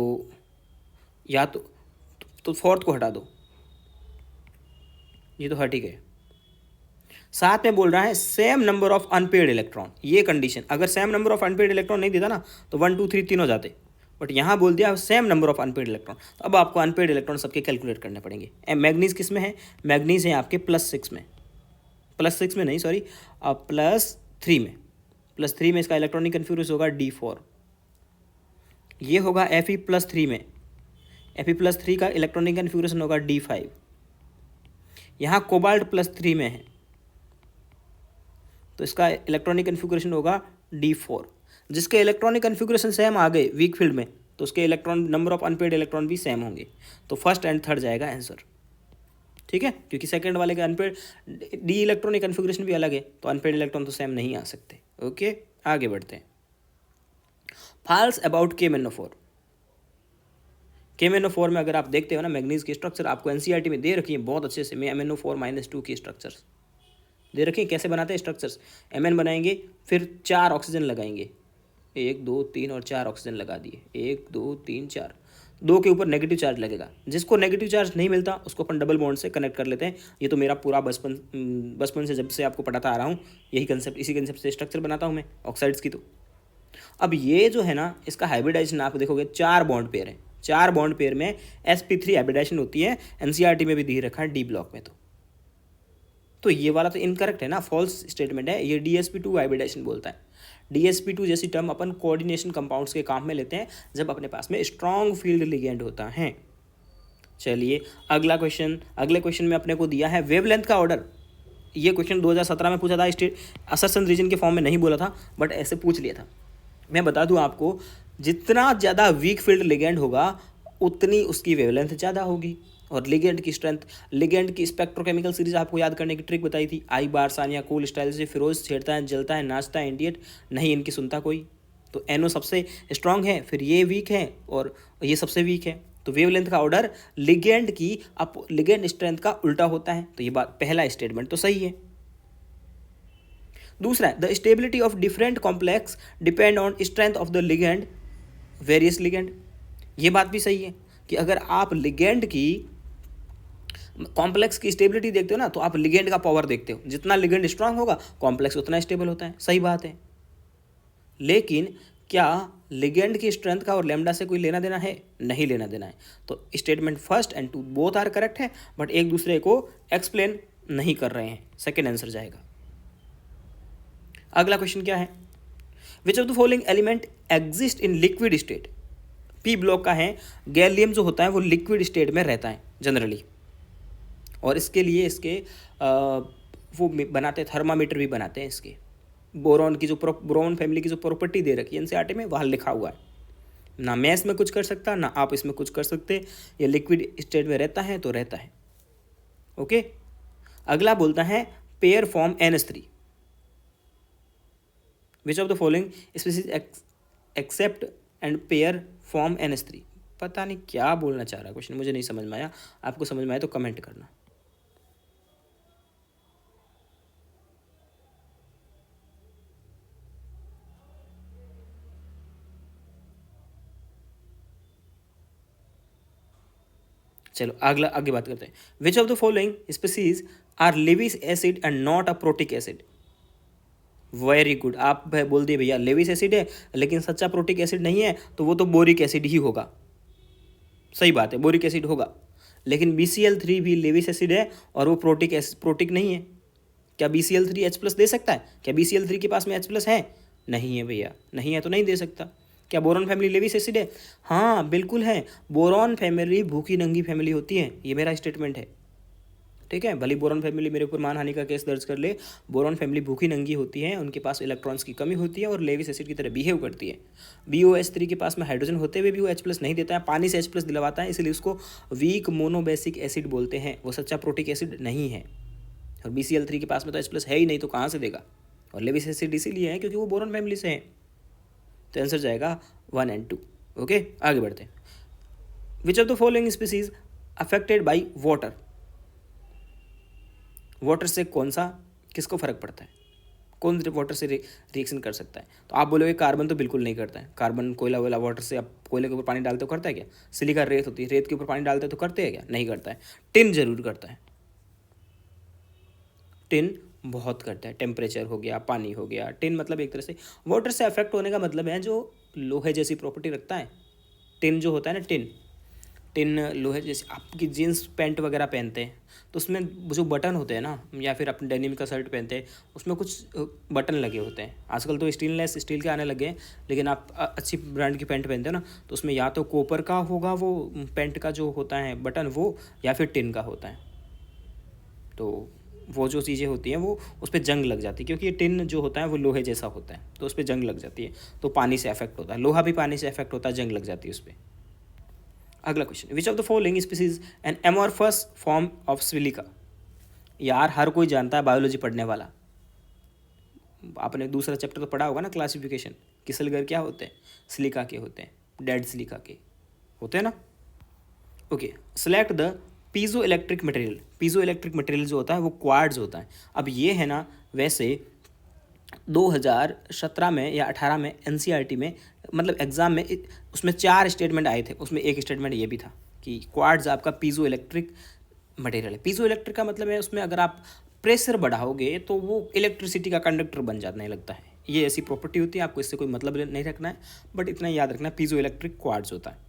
या तो फोर्थ को हटा दो, ये तो हट ही गए। साथ में बोल रहा है same number of unpaired electron. ये कंडीशन, अगर same number of unpaired electron नहीं देता ना तो 1 2 3 तीन हो जाते, बट यहाँ बोल दिया same number of unpaired electron. तो अब आपको अनपेड इलेक्ट्रॉन सबके कैलकुलेट करने पड़ेंगे। मैग्नीज किस में है, मैग्नीज है आपके +6 में, +6 में नहीं सॉरी, +3 में। +3 में इसका इलेक्ट्रॉनिक कन्फ्यूरेशन होगा D4। ये होगा Fe+3 में, Fe+3 का इलेक्ट्रॉनिक कन्फ्यूरेशन होगा D5। यहाँ कोबाल्ट +3 में है तो इसका इलेक्ट्रॉनिक कन्फिगरेशन होगा D4। जिसके इलेक्ट्रॉनिक कन्फिगरेशन सेम आ गए वीक फील्ड में तो उसके electron number of unpaired electron भी सेम होंगे। तो फर्स्ट एंड थर्ड जाएगा आंसर। ठीक है, क्योंकि सेकंड वाले के अनपेड डी इलेक्ट्रॉनिक कन्फिगरेशन भी अलग है तो अनपेड इलेक्ट्रॉन तो सेम नहीं आ सकते। ओके, आगे बढ़ते हैं। False about KMnO4। KMnO4 में अगर आप देखते हो ना मैग्नीज की स्ट्रक्चर आपको एनसीईआरटी में दे रखी है बहुत अच्छे से। मैं MnO4-2 की स्ट्रक्चर्स दे रखी है। कैसे बनाते हैं स्ट्रक्चर्स, Mn बनाएंगे फिर 4 ऑक्सीजन लगाएंगे, 1 2 3 और 4 ऑक्सीजन लगा दिए, 1 2 3 4। 2 के ऊपर नेगेटिव चार्ज लगेगा। जिसको नेगेटिव चार्ज नहीं मिलता उसको अपन डबल बॉन्ड से कनेक्ट कर लेते हैं। ये तो मेरा पूरा बचपन से जब से आपको पढ़ाता आ रहा हूँ यही कंसेप्ट, इसी कंसेप्ट से स्ट्रक्चर बनाता हूँ मैं ऑक्साइड्स की। तो अब ये जो है ना इसका हाइब्रिडाइजेशन आप देखोगे 4 बॉन्ड पेयर है। 4 बॉन्ड पेयर में sp3 हाइब्रिडाइजेशन होती है। एनसीईआरटी में भी दी रखा है D ब्लॉक में। तो ये वाला तो इनकरेक्ट है ना, फॉल्स स्टेटमेंट है। ये DsP2 हाइब्रिडाइजेशन बोलता है। DsP2 जैसी टर्म अपन कोऑर्डिनेशन कंपाउंड्स के काम में लेते हैं जब अपने पास में स्ट्रॉन्ग फील्ड लिगेंड होता है। चलिए अगला क्वेश्चन। अगले क्वेश्चन में अपने को दिया है वेवलेंथ का ऑर्डर। ये क्वेश्चन 2017 में पूछा था, असर्शन रीजन के फॉर्म में नहीं बोला था बट ऐसे पूछ लिया था। मैं बता दूं आपको, जितना ज़्यादा वीक फील्ड लिगेंड होगा उतनी उसकी वेवलेंथ ज़्यादा होगी। और लिगेंड की स्ट्रेंथ, लिगेंड की स्पेक्ट्रोकेमिकल सीरीज आपको याद करने की ट्रिक बताई थी। आई बार सानिया कूल स्टाइल से फिरोज छेड़ता है, जलता है, नाचता है, इंडियट नहीं इनकी सुनता कोई। तो NO सबसे स्ट्रांग है, फिर ये वीक है और ये सबसे वीक है। तो वेवलेंथ का ऑर्डर लिगेंड की लिगेंड स्ट्रेंथ का उल्टा होता है। तो ये बात, पहला स्टेटमेंट तो सही है। दूसरा, the stability of different complex depend on strength of the ligand various ligand. ये बात भी सही है कि अगर आप लिगेंड की कॉम्प्लेक्स की स्टेबिलिटी देखते हो ना तो आप लिगेंड का पावर देखते हो। जितना लिगेंड स्ट्रांग होगा कॉम्प्लेक्स उतना स्टेबल होता है। सही बात है, लेकिन क्या लिगेंड की स्ट्रेंथ का और लैम्डा से कोई लेना देना है? नहीं लेना देना है। तो statement first and two both are correct है बट एक दूसरे को एक्सप्लेन नहीं कर रहे हैं। सेकेंड आंसर जाएगा। अगला क्वेश्चन क्या है, which of the following element exist in liquid state. P block का है, गैलियम जो होता है वो लिक्विड स्टेट में रहता है जनरली, और इसके लिए इसके वो बनाते हैं, थर्मामीटर भी बनाते हैं इसके। बोरॉन की जो बोरॉन फैमिली की जो प्रॉपर्टी दे रखी है एनसीईआरटी में, वहाँ लिखा हुआ है, ना मैं इसमें कुछ कर सकता ना आप इसमें कुछ कर सकते, ये लिक्विड स्टेट में रहता है तो रहता है। ओके, अगला बोलता है pair form NH3। Which of the following species accept and pair form NH3। पता नहीं क्या बोलना चाह रहा क्वेश्चन, मुझे नहीं समझ में आया, आपको समझ में आया तो कमेंट करना। चलो अगला आगे बात करते हैं। Which of the following species are Lewis acid and not a protic acid. Very good, आप बोल दिए भैया लेविस एसिड है लेकिन सच्चा प्रोटिक एसिड नहीं है, तो वो तो बोरिक एसिड ही होगा। सही बात है, बोरिक एसिड होगा, लेकिन BCl3 भी लेविस एसिड है और वो प्रोटिक नहीं है। क्या BCl3 H+ दे सकता है? क्या BCl3 के पास में H+ है? नहीं है भैया, नहीं है तो नहीं दे सकता। क्या बोरॉन फैमिली लेविस एसिड है? हाँ बिल्कुल है, बोरॉन फैमिली भूखी नंगी फैमिली होती है, ये मेरा स्टेटमेंट है। ठीक है, भले बोरॉन फैमिली मेरे ऊपर मानहानि का केस दर्ज कर ले, बोरॉन फैमिली भूखी नंगी होती है, उनके पास इलेक्ट्रॉन्स की कमी होती है और लेविस एसिड की तरह बिहेव करती है। BOH3 के पास में हाइड्रोजन होते हुए भी वो H+ नहीं देता है, पानी से H+ दिलवाता है, इसलिए उसको वीक मोनोबेसिक एसिड बोलते हैं, वो सच्चा प्रोटिक एसिड नहीं है। और BCl3 के पास में तो H+ है ही नहीं, तो कहाँ से देगा? और लेविस एसिड इसीलिए है क्योंकि वो बोरॉन फैमिली से है। तो आंसर जाएगा 1 और 2। ओके, आगे बढ़ते हैं। Which of the following species affected by water. Water से कौन सा, किसको फर्क पड़ता है, कौन वाटर से रिएक्शन कर सकता है? तो आप बोलोगे कार्बन तो बिल्कुल नहीं करता है, कार्बन कोयला वोला वाटर से, आप कोयले के ऊपर पानी डालते हो करता है क्या? सिलिका रेत होती है, रेत के ऊपर पानी डालते हो तो करते हैं क्या? नहीं करता है। टिन जरूर करता है, टिन बहुत करता है, टेम्परेचर हो गया, पानी हो गया, टिन मतलब एक तरह से वाटर से अफेक्ट होने का मतलब है जो लोहे जैसी प्रॉपर्टी रखता है। टिन जो होता है ना, टिन लोहे जैसे, आपकी जीन्स पैंट वगैरह पहनते हैं तो उसमें जो बटन होते हैं ना, या फिर अपने डेनिम का शर्ट पहनते हैं उसमें कुछ बटन लगे होते हैं। आजकल तो स्टेनलेस स्टील के आने लगे हैं, लेकिन आप अच्छी ब्रांड की पैंट पहनते हो ना तो उसमें या तो कॉपर का होगा वो पैंट का जो होता है बटन वो, या फिर टिन का होता है। तो वो जो चीज़ें होती हैं वो उस पर जंग लग जाती है, क्योंकि ये टिन जो होता है वो लोहे जैसा होता है, तो उस पर जंग लग जाती है, तो पानी से अफेक्ट होता है। लोहा भी पानी से अफेक्ट होता है, जंग लग जाती है उस पर। अगला question, which of the following species an amorphous form of silica. यार हर कोई जानता है बायोलॉजी पढ़ने वाला, आपने दूसरा चैप्टर तो पढ़ा होगा ना, क्लासिफिकेशन, किसलगर क्या होते हैं, सिलिका के होते हैं, डेड सिलिका के होते हैं ना। Okay, select the piezo electric material. Piezo electric material जो होता है वो क्वार्ट्ज होता है। अब ये है ना, वैसे 2017 में या 18 में NCERT में, मतलब एग्ज़ाम में, उसमें 4 स्टेटमेंट आए थे, उसमें एक स्टेटमेंट ये भी था कि क्वार्ट्ज आपका पीजो इलेक्ट्रिक मटेरियल है। पीजो इलेक्ट्रिक का मतलब है उसमें अगर आप प्रेशर बढ़ाओगे तो वो इलेक्ट्रिसिटी का कंडक्टर बन जाने लगता है। ये ऐसी प्रॉपर्टी होती है, आपको इससे कोई मतलब नहीं रखना है, बट इतना याद रखना है पीजो इलेक्ट्रिक क्वार्ट्ज होता है।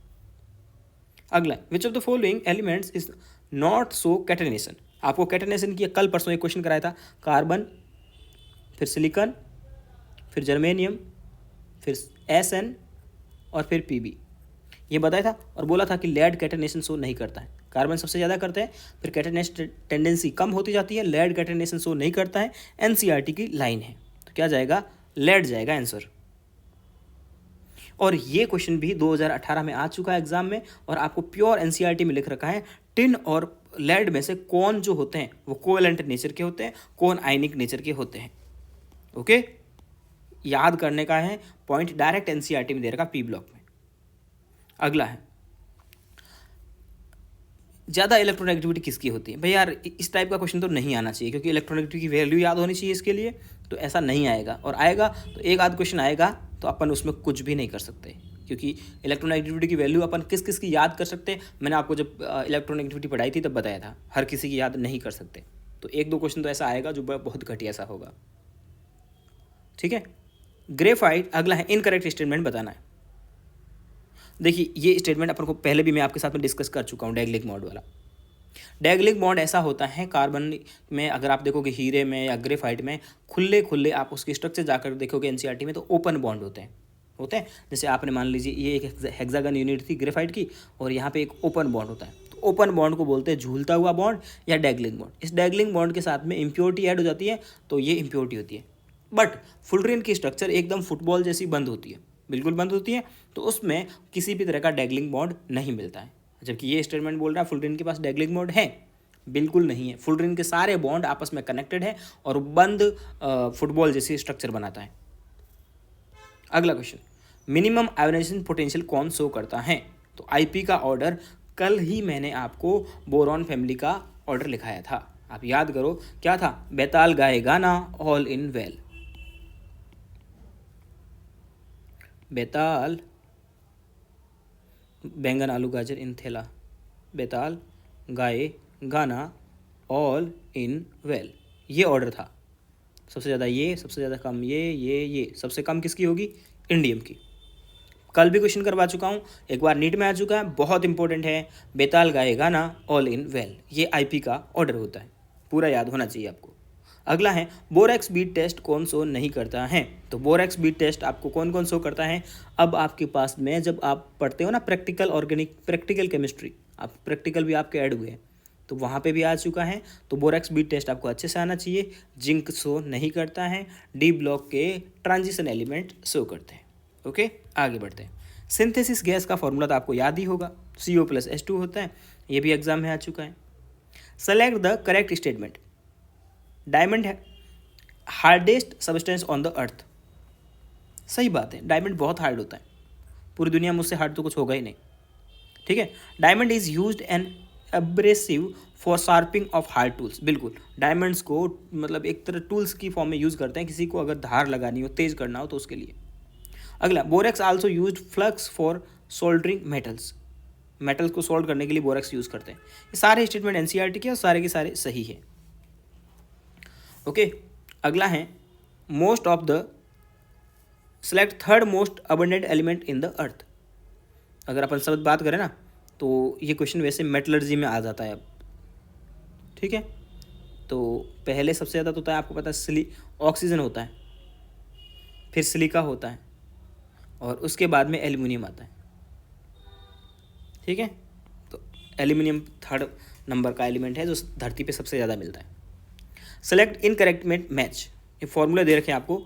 अगला, विच of the following elements is not so catenation. आपको कैटेनेशन की कल परसों एक क्वेश्चन कराया था, कार्बन, फिर सिलिकॉन, फिर जर्मेनियम, फिर SN और फिर PB, ये बताया था और बोला था कि लेड कैटेनेशन शो नहीं करता है। कार्बन सबसे ज़्यादा करते हैं, फिर कैटेनेशन टेंडेंसी कम होती जाती है, लेड कैटेनेशन शो नहीं करता है। NCERT की लाइन है, तो क्या जाएगा? लेड जाएगा आंसर। और ये क्वेश्चन भी 2018 में आ चुका है एग्जाम में, और आपको प्योर NCERT में लिख रखा है टिन और लेड में से कौन जो होते हैं वो कोवेलेंट नेचर के होते हैं, कौन आयनिक नेचर के होते हैं। ओके, याद करने का है, पॉइंट डायरेक्ट NCERT में दे रखा P ब्लॉक में। अगला है, ज़्यादा इलेक्ट्रोनेगेटिविटी किसकी होती है? भाई यार इस टाइप का क्वेश्चन तो नहीं आना चाहिए, क्योंकि इलेक्ट्रोनेगेटिविटी की वैल्यू याद होनी चाहिए इसके लिए, तो ऐसा नहीं आएगा, और आएगा तो एक आध क्वेश्चन आएगा तो अपन उसमें कुछ भी नहीं कर सकते, क्योंकि इलेक्ट्रोनेगेटिविटी की वैल्यू अपन किस किस की याद कर सकते हैं। मैंने आपको जब इलेक्ट्रोनेगेटिविटी पढ़ाई थी तब बताया था, हर किसी की याद नहीं कर सकते, तो एक दो क्वेश्चन तो ऐसा आएगा जो बहुत घटिया सा होगा। ठीक है, ग्रेफाइट। अगला है इनकरेक्ट स्टेटमेंट बताना है। देखिए ये स्टेटमेंट अपन को पहले भी मैं आपके साथ में डिस्कस कर चुका हूँ, डैग्लिक मॉड वाला। डैगलिंग बॉन्ड ऐसा होता है कार्बन में, अगर आप देखोगे हीरे में या ग्रेफाइट में खुले खुले आप उसकी स्ट्रक्चर जाकर देखोगे एनसीईआरटी में, तो ओपन बॉन्ड होते हैं। जैसे आपने मान लीजिए ये एक हेक्सागन यूनिट थी ग्रेफाइट की और यहाँ पे एक ओपन बॉन्ड होता है, तो ओपन बॉन्ड को बोलते हैं झूलता हुआ बॉन्ड या डैगलिंग बॉन्ड। इस डैगलिंग बॉन्ड के साथ में इम्प्योरिटी ऐड हो जाती है, तो ये इम्प्योरिटी होती है। बट फुलरिन की स्ट्रक्चर एकदम फुटबॉल जैसी बंद होती है, बिल्कुल बंद होती है, तो उसमें किसी भी तरह का डैगलिंग बॉन्ड नहीं मिलता है। जबकि ये स्टेटमेंट बोल रहा है फुलरिन के पास डैगलिंग बॉन्ड है, बिल्कुल नहीं है। फुलरिन के सारे बॉन्ड आपस में कनेक्टेड है और बंद फुटबॉल जैसी स्ट्रक्चर बनाता है। अगला क्वेश्चन, मिनिमम आयोनाइजेशन पोटेंशियल कौन शो करता है? तो आईपी का ऑर्डर कल ही मैंने आपको बोरॉन फैमिली का ऑर्डर लिखाया था, आप याद करो क्या था? बेताल गाए गाना ऑल इन वेल। बेताल बैंगन आलू गाजर इन थैला, बेताल गाए गाना ऑल इन वेल, ये ऑर्डर था। सबसे ज़्यादा ये, सबसे ज़्यादा कम ये, सबसे कम किसकी होगी? इंडियम की। कल भी क्वेश्चन करवा चुका हूँ, एक बार नीट में आ चुका है, बहुत इंपॉर्टेंट है। बेताल गाए गाना ऑल इन वेल, ये आईपी का ऑर्डर होता है, पूरा याद होना चाहिए आपको। अगला है बोरेक्स बीट टेस्ट कौन शो नहीं करता है? तो बोरेक्स बीट टेस्ट आपको कौन कौन शो करता है? अब आपके पास में जब आप पढ़ते हो ना प्रैक्टिकल ऑर्गेनिक, प्रैक्टिकल केमिस्ट्री, आप प्रैक्टिकल भी आपके ऐड हुए हैं, तो वहाँ पे भी आ चुका है। तो बोरेक्स बीट टेस्ट आपको अच्छे से आना चाहिए। जिंक शो नहीं करता है, डी ब्लॉक के ट्रांजिशन एलिमेंट शो करते हैं। ओके, आगे बढ़ते हैं। सिंथेसिस गैस का फॉर्मूला तो आपको याद ही होगा, CO+H2 होता है, ये भी एग्जाम में आ चुका है। Select the correct statement. Diamond है hardest substance on the earth, सही बात है, डायमंड बहुत हार्ड होता है, पूरी दुनिया में उससे हार्ड तो कुछ होगा ही नहीं। ठीक है, diamond is used N abrasive for sharping of hard tools, बिल्कुल डायमंड्स को मतलब एक तरह टूल्स की फॉर्म में यूज़ करते हैं, किसी को अगर धार लगानी हो, तेज करना हो तो उसके लिए। अगला, borax also used flux for soldering metals, metals को सोल्ड करने के लिए बोरेक्स यूज़ करते हैं। ये सारे स्टेटमेंट एनसीईआरटी के और सारे के सारे सही है। ओके, अगला है most of the select third most abundant element in the earth. अगर अपन सब बात करें ना तो ये क्वेश्चन वैसे मेटलर्जी में आ जाता है अब। ठीक है, तो पहले सबसे ज़्यादा तो होता है, आपको पता है ऑक्सीजन होता है, फिर सिलिका होता है और उसके बाद में एल्युमिनियम आता है। ठीक है, तो एल्युमिनियम थर्ड नंबर का एलिमेंट है जो धरती पे सबसे ज़्यादा मिलता है। सेलेक्ट इनकरेक्ट मैच, ये फॉर्मूले दे रखे हैं आपको,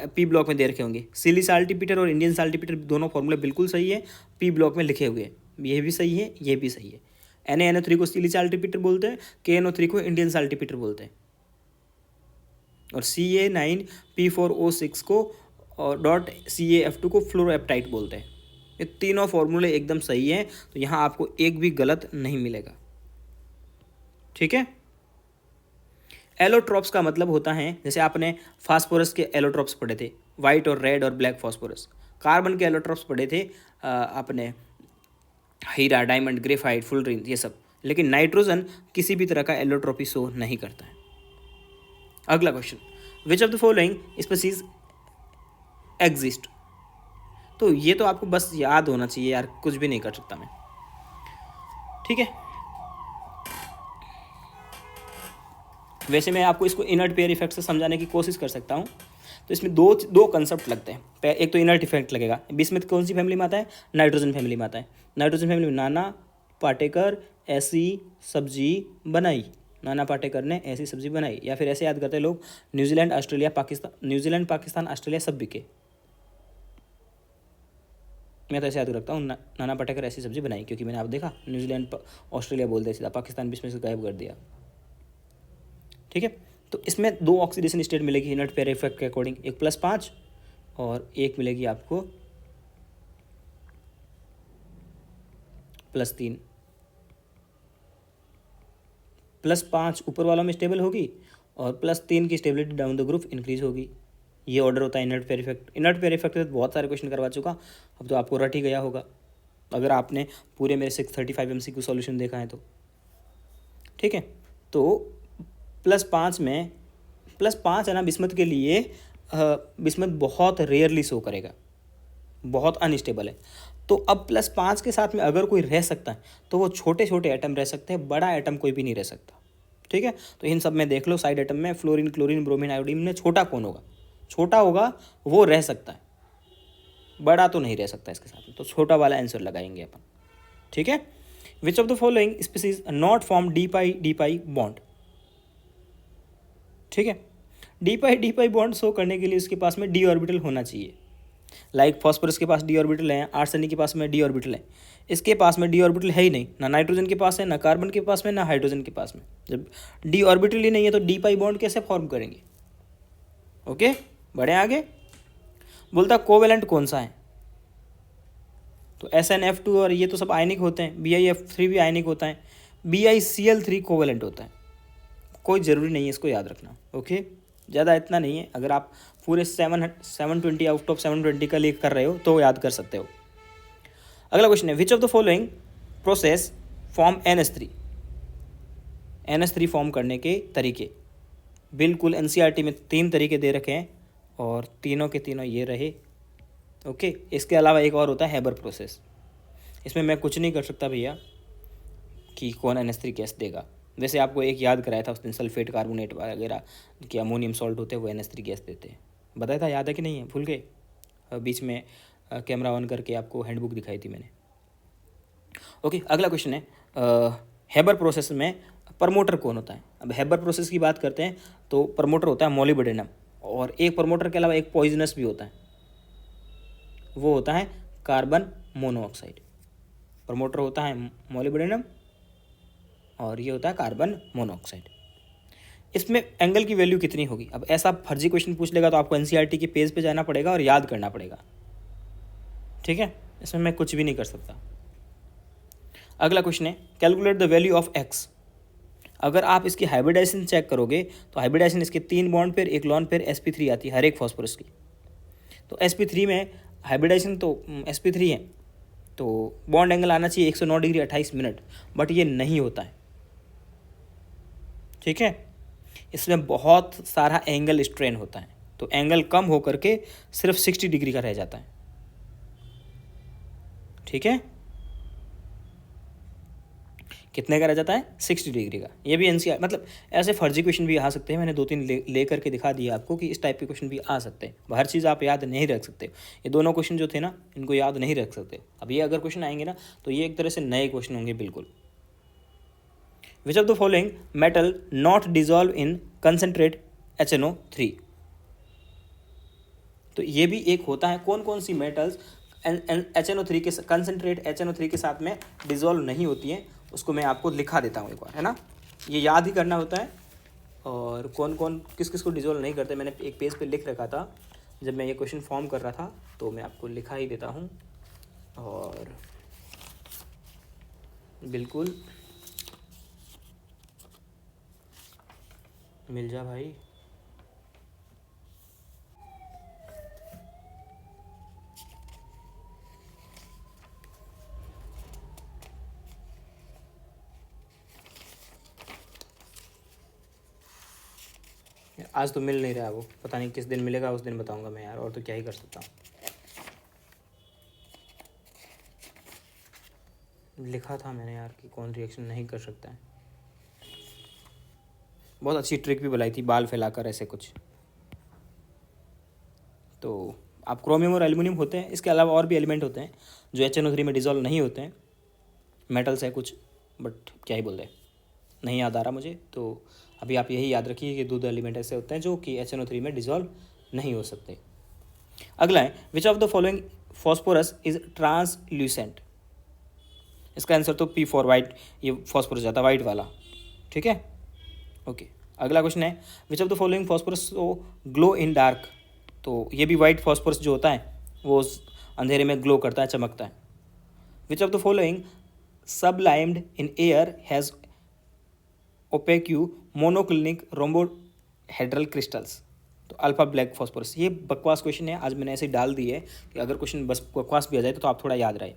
पी ब्लॉक में दे रखे होंगे। सिली साल्टीपीटर और इंडियन साल्टीपीटर दोनों फॉर्मूले बिल्कुल सही है, पी ब्लॉक में लिखे हुए हैं, ये भी सही है, ये भी सही है। NaNO3 को सिली साल्टीपीटर बोलते हैं, KNO3 को इंडियन साल्टीपीटर बोलते हैं, और Ca9P4O6 को और .CaF2 को फ्लोरोएप्टाइट बोलते हैं। ये तीनों फॉर्मूले एकदम सही हैं, तो यहाँ आपको एक भी गलत नहीं मिलेगा। ठीक है, एलोट्रॉप्स का मतलब होता है, जैसे आपने फास्फोरस के एलोट्रॉप्स पढ़े थे, वाइट और रेड और ब्लैक फास्फोरस। कार्बन के एलोट्रॉप्स पढ़े थे आपने, हीरा, डायमंड, ग्रेफाइट, फुलरिन, ये सब। लेकिन नाइट्रोजन किसी भी तरह का एलोट्रॉपी शो नहीं करता है। अगला question, which of the following species exist. तो ये तो आपको बस याद होना चाहिए यार, कुछ भी नहीं कर सकता मैं। ठीक है, वैसे मैं आपको इसको इनर्ट पेयर इफेक्ट से समझाने की कोशिश कर सकता हूँ। तो इसमें दो कंसेप्ट लगते हैं। एक तो इनर्ट इफेक्ट लगेगा, बिस्मिथ कौन सी फैमिली में आता है? नाइट्रोजन फैमिली में आता है। नाइट्रोजन फैमिली में नाना पाटेकर ऐसी सब्जी बनाई, नाना पाटेकर ने ऐसी सब्जी बनाई, या फिर ऐसे याद करते हैं लोग, New Zealand Australia Pakistan, New Zealand Pakistan Australia सब बिके। मैं तो ऐसे याद रखता हूँ, नाना पाटेकर ऐसी सब्जी बनाई, क्योंकि मैंने आप देखा न्यूजीलैंड ऑस्ट्रेलिया बोल दिया सीधा, पाकिस्तान बीच में से गायब कर दिया। ठीक है, तो इसमें दो ऑक्सीडेशन स्टेट मिलेगी इनर्ट पेयर इफेक्ट के अकॉर्डिंग, एक +5 और एक मिलेगी आपको +3। +5 ऊपर वालों में स्टेबल होगी और +3 की stability down the group increase होगी। ये ऑर्डर होता है inert pair effect. Inert pair effect से बहुत सारे क्वेश्चन करवा चुका, अब तो आपको रट ही गया होगा अगर आपने पूरे मेरे 635 MCQ सॉल्यूशन देखा है तो। ठीक है, तो +5 में +5 है ना बिस्मथ के लिए, बिस्मथ बहुत रेयरली शो करेगा, बहुत अनस्टेबल है। तो अब +5 के साथ में अगर कोई रह सकता है तो वो छोटे छोटे एटम रह सकते हैं, बड़ा एटम कोई भी नहीं रह सकता। ठीक है, तो इन सब में देख लो, साइड एटम में फ्लोरीन, क्लोरीन, ब्रोमीन, आयोडीन में छोटा कौन होगा? छोटा होगा वो रह सकता है, बड़ा तो नहीं रह सकता इसके साथ में, तो छोटा वाला आंसर लगाएंगे अपन। ठीक है, which of the following species not form D pi bond? ठीक है, डी पाई बॉन्ड शो करने के लिए उसके पास में डी ऑर्बिटल होना चाहिए। लाइक फॉस्फोरस के पास डी ऑर्बिटल है, आर्सेनिक के पास में डी ऑर्बिटल है, इसके पास में डी ऑर्बिटल है ही नहीं, ना नाइट्रोजन के पास है, ना कार्बन के पास में, ना हाइड्रोजन के पास में। जब डी ऑर्बिटल ही नहीं है तो डी पाई बॉन्ड कैसे फॉर्म करेंगे? ओके, बढ़े आगे। बोलता कोवेलेंट कौन सा है? तो SnF2 और ये तो सब आयनिक होते हैं, BiF3 भी आयनिक होता है, BiCl3 कोवेलेंट होता है। कोई ज़रूरी नहीं है इसको याद रखना। ओके, ज़्यादा इतना नहीं है, अगर आप पूरे 720 आउट ऑफ 720 का लिख कर रहे हो तो याद कर सकते हो। अगला क्वेश्चन है, which of the following process form NH3? NH3 form करने के तरीके बिल्कुल NCERT में 3 तरीके दे रखे हैं और तीनों के तीनों ये रहे। ओके, इसके अलावा एक और होता है हैबर प्रोसेस। इसमें मैं कुछ नहीं कर सकता भैया कि कौन NH3 गैस देगा। वैसे आपको एक याद कराया था उस दिन, सल्फेट, कार्बोनेट वगैरह कि अमोनियम सॉल्ट होते हैं वो NH3 गैस देते हैं, बताया था, याद है कि नहीं है? भूल गए? बीच में कैमरा ऑन करके आपको हैंडबुक दिखाई थी मैंने। ओके, अगला क्वेश्चन है, हैबर प्रोसेस में प्रमोटर कौन होता है? अब हैबर प्रोसेस की बात करते हैं तो प्रमोटर होता है मोलिब्डेनम, और एक प्रमोटर के अलावा एक पॉइजनस भी होता है, वो होता है कार्बन मोनोऑक्साइड। प्रमोटर होता है मोलिब्डेनम और ये होता है कार्बन मोनोऑक्साइड। इसमें एंगल की वैल्यू कितनी होगी? अब ऐसा फर्जी क्वेश्चन पूछ लेगा तो आपको NCERT के पेज पे जाना पड़ेगा और याद करना पड़ेगा। ठीक है, इसमें मैं कुछ भी नहीं कर सकता। अगला क्वेश्चन है, calculate the value of X। अगर आप इसकी हाइब्रिडाइजेशन चेक करोगे तो हाइब्रिडाइजेशन इसके 3 बॉन्ड पेयर, एक लॉन पेयर, sp3 आती है हर एक फॉस्फोरस की। तो sp3 में हाइब्रिडाइजेशन तो sp3 है तो बॉन्ड एंगल आना चाहिए 109 डिग्री 28 मिनट, बट ये नहीं होता है। ठीक है, इसमें बहुत सारा एंगल स्ट्रेन होता है, तो एंगल कम होकर के सिर्फ 60 डिग्री का रह जाता है। ठीक है, कितने का रह जाता है? 60 डिग्री का। ये भी NCERT, मतलब ऐसे फर्जी क्वेश्चन भी आ सकते हैं, मैंने 2-3 ले करके दिखा दिया आपको कि इस टाइप के क्वेश्चन भी आ सकते हैं। हर चीज़ आप याद नहीं रख सकते। ये दोनों क्वेश्चन जो थे ना, इनको याद नहीं रख सकते। अब ये अगर क्वेश्चन आएंगे ना तो ये एक तरह से नए क्वेश्चन होंगे बिल्कुल। विच of the following metal not dissolve in concentrate HNO3? तो ये भी एक होता है, कौन कौन सी मेटल्स HNO3 के कंसनट्रेट HNO3 के साथ में डिजॉल्व नहीं होती हैं, उसको मैं आपको लिखा देता हूँ एक बार, है ना। ये याद ही करना होता है, और कौन कौन किस किस को डिजॉल्व नहीं करते मैंने एक पेज पे लिख रखा था जब मैं ये क्वेश्चन फॉर्म कर रहा था, तो मैं आपको लिखा ही देता हूँ। और बिल्कुल मिल जा भाई। आज तो मिल नहीं रहा वो, पता नहीं किस दिन मिलेगा, उस दिन बताऊंगा मैं यार, और तो क्या ही कर सकता हूँ। लिखा था मैंने यार कि कौन रिएक्शन नहीं कर सकता है। बहुत अच्छी ट्रिक भी बुलाई थी, बाल फैलाकर ऐसे कुछ। तो आप क्रोमियम और एल्युमिनियम होते हैं, इसके अलावा और भी एलिमेंट होते हैं जो HNO3 में डिजॉल्व नहीं होते हैं। मेटल्स है कुछ, बट क्या ही बोल रहे, नहीं याद आ रहा मुझे। तो अभी आप यही याद रखिए कि 2 एलिमेंट ऐसे होते हैं जो कि HNO3 में डिजॉल्व नहीं हो सकते। अगला है, which of the following phosphorus is translucent? इसका आंसर तो P फॉर वाइट, ये फॉस्फोरस जाता है वाइट वाला। ठीक है, ओके। अगला क्वेश्चन है, which of the following phosphorus glow in dark? तो ये भी वाइट फॉस्फोरस जो होता है वो अंधेरे में ग्लो करता है, चमकता है। Which of the following sublimed in air has opaque monoclinic rhombohedral crystals? तो अल्फा ब्लैक फॉस्फोरस। ये बकवास क्वेश्चन है, आज मैंने ऐसे डाल दी है कि अगर क्वेश्चन बस बकवास भी आ जाए तो आप थोड़ा याद रहे।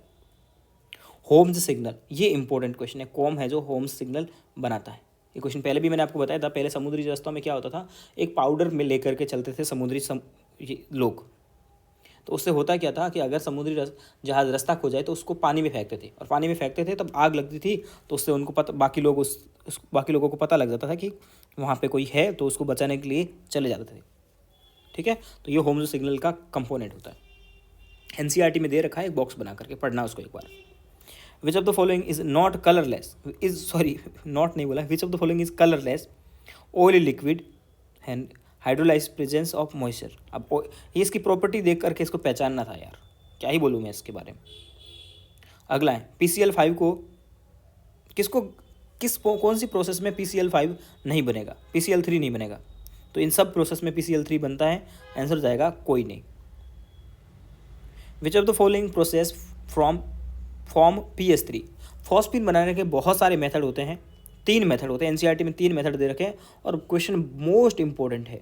होम्स सिग्नल, ये इंपॉर्टेंट क्वेश्चन है। कॉम है जो होम्स सिग्नल बनाता है। ये क्वेश्चन पहले भी मैंने आपको बताया था। पहले समुद्री रास्तों में क्या होता था, एक पाउडर में लेकर के चलते थे समुद्री लोग, तो उससे होता क्या था कि अगर समुद्री जहाज़ रास्ता खो जाए तो उसको पानी में फेंकते थे, और पानी में फेंकते थे तब आग लगती थी, तो उससे उनको पता, बाकी लोगों को पता लग जाता था कि वहाँ पे कोई है, तो उसको बचाने के लिए चले जाते थे। ठीक है, तो ये होम्स सिग्नल का कंपोनेंट होता है। एनसीईआरटी में दे रखा है, एक बॉक्स बना करके पढ़ना उसको एक बार। Which of the following is not colourless, not नहीं बोला, which of the following is colourless, oily liquid and hydrolyse presence of moisture. अब ये इसकी प्रॉपर्टी देख करके इसको पहचानना था यार, क्या ही बोलूँ मैं इसके बारे में। अगला है PCl5 को कौन सी प्रोसेस में PCl5 नहीं बनेगा, PCl3 नहीं बनेगा, तो इन सब प्रोसेस में PCl3 बनता है। आंसर जाएगा कोई नहीं। विच of the following process form PS3। Phosphine बनाने के बहुत सारे मेथड होते हैं, 3 मेथड होते हैं, एनसीईआरटी में 3 मेथड दे रखे हैं, और क्वेश्चन मोस्ट इंपॉर्टेंट है।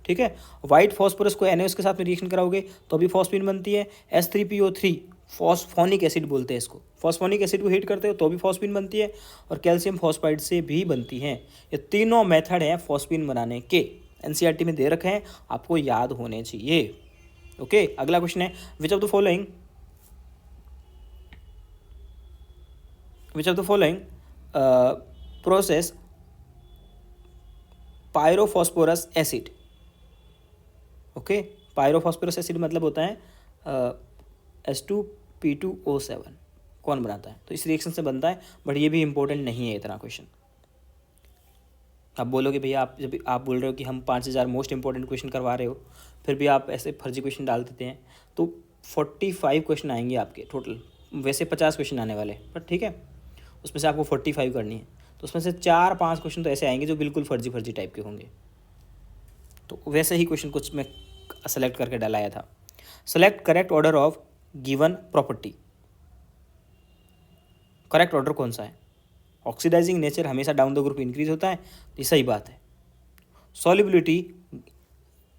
ठीक है, वाइट फॉस्फोरस को NaOH के साथ में रिएक्शन कराओगे तो भी फॉस्फीन बनती है। H3PO3 फॉस्फोनिक एसिड बोलते हैं इसको, फॉस्फोनिक एसिड को हीट करते हो तो भी फॉस्फीन बनती है, और कैल्शियम फॉस्फाइड से भी बनती हैं। ये तीनों मेथड हैं फॉस्फीन बनाने के, एनसीईआरटी में दे रखे हैं, आपको याद होने चाहिए। ओके, अगला क्वेश्चन है which of the following process pyrophosphorous acid. Okay, pyrophosphorous acid मतलब होता है H2P2O7, कौन बनाता है, तो इस रिएक्शन से बनता है, बट ये भी इंपॉर्टेंट नहीं है इतना क्वेश्चन। आप बोलोगे भैया, आप जब आप बोल रहे हो कि हम 5000 मोस्ट इंपॉर्टेंट क्वेश्चन करवा रहे हो, फिर भी आप ऐसे फर्जी क्वेश्चन डाल देते हैं, तो 45 क्वेश्चन आएंगे आपके टोटल, वैसे 50 क्वेश्चन आने वाले, बट ठीक है, उसमें से आपको 45 करनी है, तो उसमें से 4-5 क्वेश्चन तो ऐसे आएंगे जो बिल्कुल फर्जी टाइप के होंगे। तो वैसे ही क्वेश्चन कुछ मैं सेलेक्ट करके डालाया था। Select correct order of given property. Correct order कौन सा है? ऑक्सीडाइजिंग नेचर हमेशा डाउन द ग्रुप इंक्रीज होता है, ये सही बात है। सॉल्युबिलिटी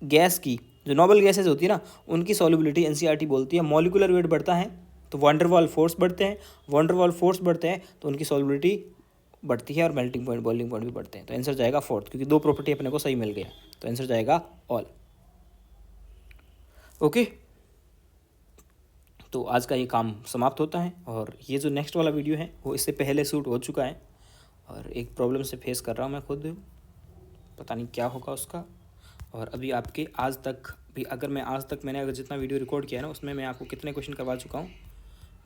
गैस की, जो नोबल गैसेज होती है ना, उनकी सॉल्युबिलिटी एनसीईआरटी बोलती है मॉलिक्यूलर वेट बढ़ता है तो वंडरवॉल फोर्स बढ़ते हैं, वंडरवॉल फोर्स बढ़ते हैं तो उनकी सॉल्युबिलिटी बढ़ती है, और मेल्टिंग पॉइंट बॉइलिंग पॉइंट भी बढ़ते हैं। तो आंसर जाएगा 4th, क्योंकि 2 प्रॉपर्टी अपने को सही मिल गया, तो आंसर जाएगा ऑल। ओके, तो आज का ये काम समाप्त होता है, और ये जो नेक्स्ट वाला वीडियो है वो इससे पहले शूट हो चुका है, और एक प्रॉब्लम से फेस कर रहा हूँ मैं खुद, पता नहीं क्या होगा उसका। और अभी आपके आज तक भी, मैंने अगर जितना वीडियो रिकॉर्ड किया है ना, उसमें मैं आपको कितने क्वेश्चन करवा चुका हूँ,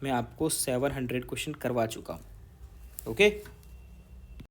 मैं आपको 700 क्वेश्चन करवा चुका हूँ। ओके।